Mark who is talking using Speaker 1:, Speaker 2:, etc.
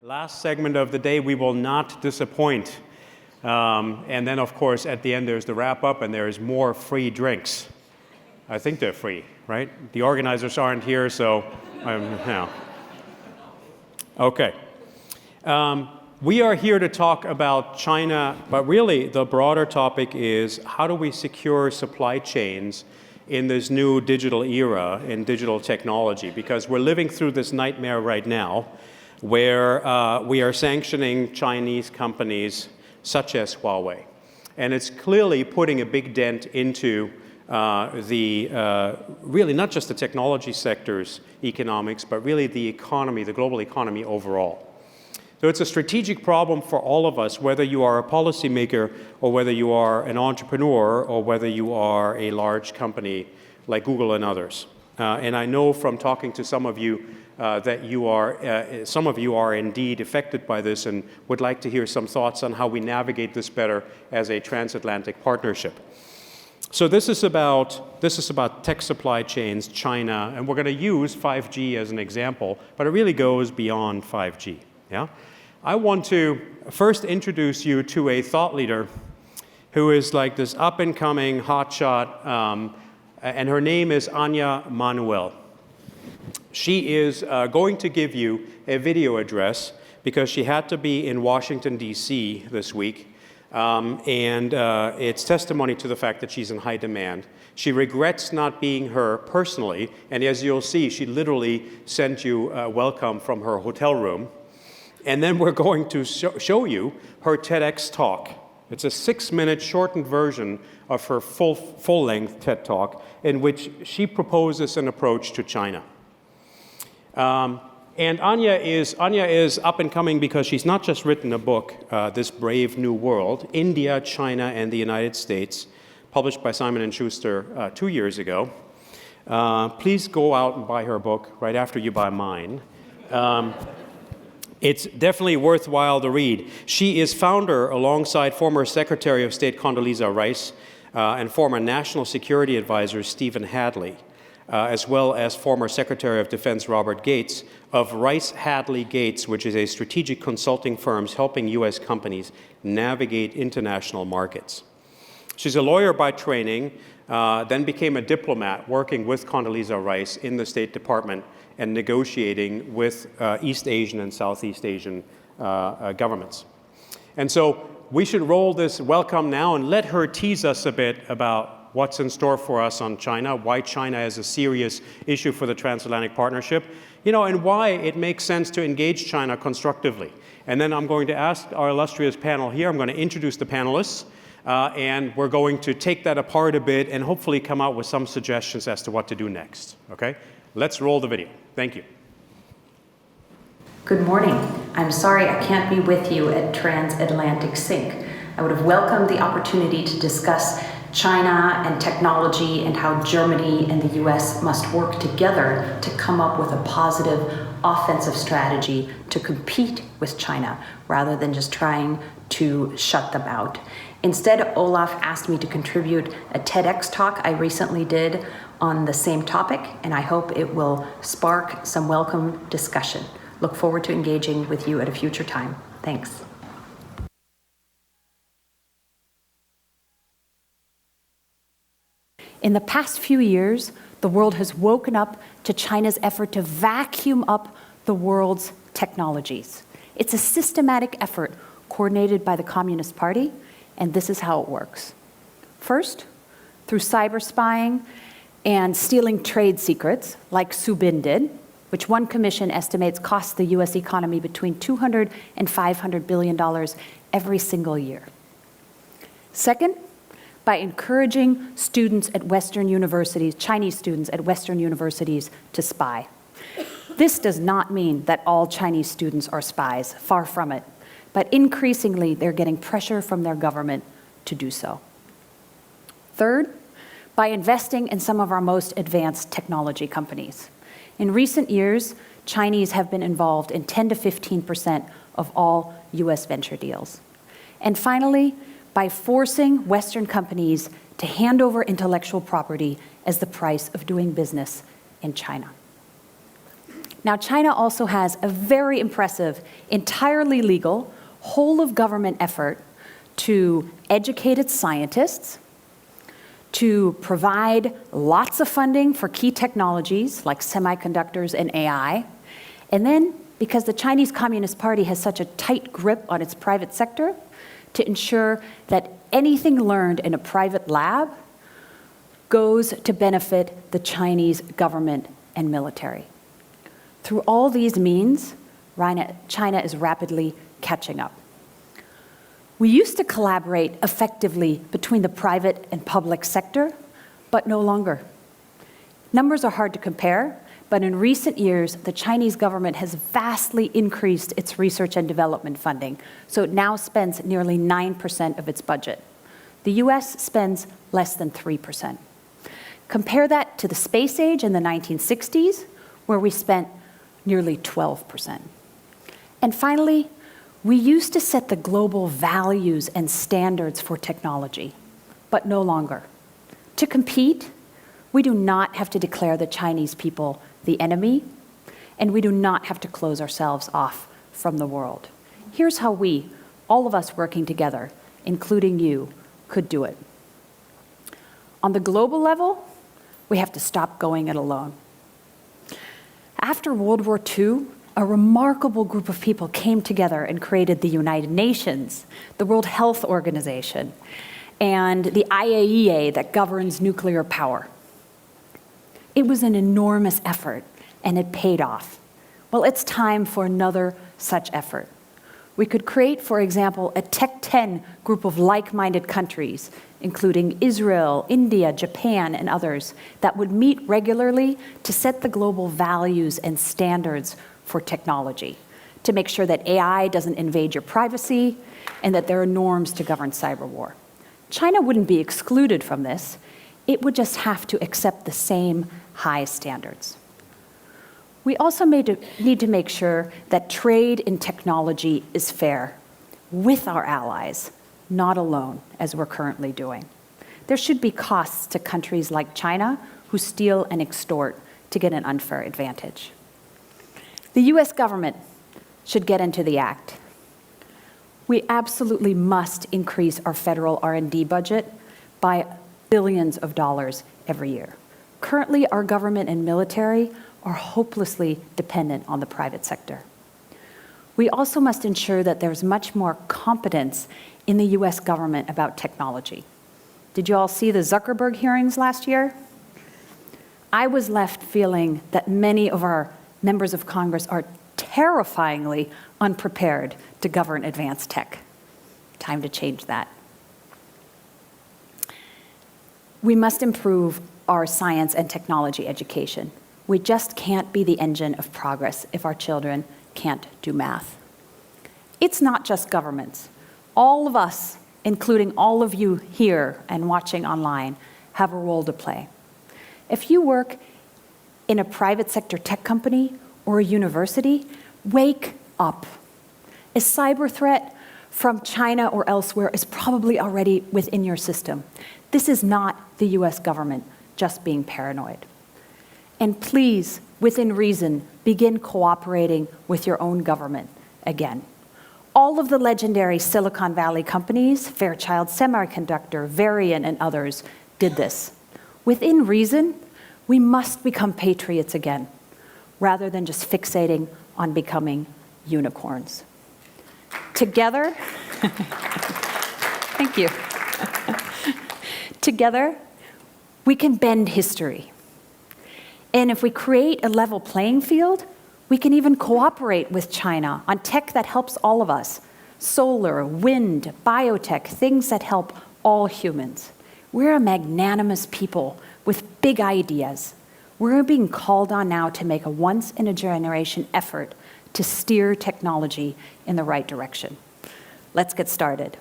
Speaker 1: Last segment of the day, we will not disappoint. And then, of course, at the end, there's the wrap-up, and there's more free drinks. I think they're free, right? The organizers aren't here, so Okay. We are here to talk about China, but really the broader topic is how do we secure supply chains in this new digital era in digital technology? Because we're living through this nightmare right now where we are sanctioning Chinese companies such as Huawei. And it's clearly putting a big dent into really not just the technology sector's economics, but really the economy, the global economy overall. So it's a strategic problem for all of us, whether you are a policymaker or whether you are an entrepreneur or whether you are a large company like Google and others. And I know from talking to some of you that some of you are indeed affected by this and would like to hear some thoughts on how we navigate this better as a transatlantic partnership. So this is about tech supply chains, China, and we're going to use 5G as an example, but it really goes beyond 5G. Yeah? I want to first introduce you to a thought leader who is like this up-and-coming hotshot, and her name is Anja Manuel. She is going to give you a video address because she had to be in Washington, D.C. this week, and it's testimony to the fact that she's in high demand. She regrets not being her personally, and as you'll see, she literally sent you a welcome from her hotel room. And then we're going to show you her TEDx talk. It's a 6-minute shortened version of her full-length TED talk in which she proposes an approach to China. And Anja is up and coming because she's not just written a book, This Brave New World, India, China, and the United States, published by Simon & Schuster 2 years ago. Please go out and buy her book right after you buy mine. It's definitely worthwhile to read. She is founder, alongside former Secretary of State Condoleezza Rice and former National Security Advisor Stephen Hadley, as well as former Secretary of Defense Robert Gates, of Rice Hadley Gates, which is a strategic consulting firm helping U.S. companies navigate international markets. She's a lawyer by training, then became a diplomat working with Condoleezza Rice in the State Department and negotiating with East Asian and Southeast Asian governments. And so we should roll this welcome now and let her tease us a bit about what's in store for us on China, why China is a serious issue for the transatlantic partnership, and why it makes sense to engage China constructively. And then I'm going to ask our illustrious panel here, I'm going to introduce the panelists, and we're going to take that apart a bit and hopefully come out with some suggestions as to what to do next, okay? Let's roll the video. Thank you.
Speaker 2: Good morning. I'm sorry I can't be with you at Transatlantic Sync. I would have welcomed the opportunity to discuss China and technology and how Germany and the US must work together to come up with a positive offensive strategy to compete with China rather than just trying to shut them out. Instead, Olaf asked me to contribute a TEDx talk I recently did on the same topic, and I hope it will spark some welcome discussion. Look forward to engaging with you at a future time. Thanks. In the past few years, the world has woken up to China's effort to vacuum up the world's technologies. It's a systematic effort coordinated by the Communist Party, and this is how it works. First, through cyber spying and stealing trade secrets, like Su Bin did, which one commission estimates costs the US economy between $200 and $500 billion every single year. Second, by encouraging students at Western universities, Chinese students at Western universities, to spy. This does not mean that all Chinese students are spies, far from it, but increasingly they're getting pressure from their government to do so. Third, by investing in some of our most advanced technology companies. In recent years, Chinese have been involved in 10 to 15% of all US venture deals. And finally, by forcing Western companies to hand over intellectual property as the price of doing business in China. Now, China also has a very impressive, entirely legal, whole-of-government effort to educate its scientists, to provide lots of funding for key technologies like semiconductors and AI, and then, because the Chinese Communist Party has such a tight grip on its private sector, to ensure that anything learned in a private lab goes to benefit the Chinese government and military. Through all these means, China is rapidly catching up. We used to collaborate effectively between the private and public sector, but no longer. Numbers are hard to compare, but in recent years, the Chinese government has vastly increased its research and development funding, so it now spends nearly 9% of its budget. The US spends less than 3%. Compare that to the space age in the 1960s, where we spent nearly 12%. And finally, we used to set the global values and standards for technology, but no longer. To compete, we do not have to declare the Chinese people the enemy, and we do not have to close ourselves off from the world. Here's how we, all of us working together, including you, could do it. On the global level, we have to stop going it alone. After World War II, a remarkable group of people came together and created the United Nations, the World Health Organization, and the IAEA that governs nuclear power. It was an enormous effort, and it paid off. Well, it's time for another such effort. We could create, for example, a Tech 10 group of like-minded countries, including Israel, India, Japan, and others, that would meet regularly to set the global values and standards for technology, to make sure that AI doesn't invade your privacy and that there are norms to govern cyber war. China wouldn't be excluded from this. It would just have to accept the same high standards. We also need to make sure that trade in technology is fair with our allies, not alone, as we're currently doing. There should be costs to countries like China who steal and extort to get an unfair advantage. The US government should get into the act. We absolutely must increase our federal R&D budget by billions of dollars every year. Currently, our government and military are hopelessly dependent on the private sector. We also must ensure that there's much more competence in the US government about technology. Did you all see the Zuckerberg hearings last year? I was left feeling that many of our members of Congress are terrifyingly unprepared to govern advanced tech. Time to change that. We must improve our science and technology education. We just can't be the engine of progress if our children can't do math. It's not just governments. All of us, including all of you here and watching online, have a role to play. If you work in a private sector tech company or a university, wake up. A cyber threat from China or elsewhere is probably already within your system. This is not the US government just being paranoid. And please, within reason, begin cooperating with your own government again. All of the legendary Silicon Valley companies, Fairchild Semiconductor, Varian, and others, did this. Within reason, we must become patriots again, rather than just fixating on becoming unicorns. Together, thank you. Together, we can bend history. And if we create a level playing field, we can even cooperate with China on tech that helps all of us. Solar, wind, biotech, things that help all humans. We're a magnanimous people with big ideas. We're being called on now to make a once-in-a-generation effort to steer technology in the right direction. Let's get started.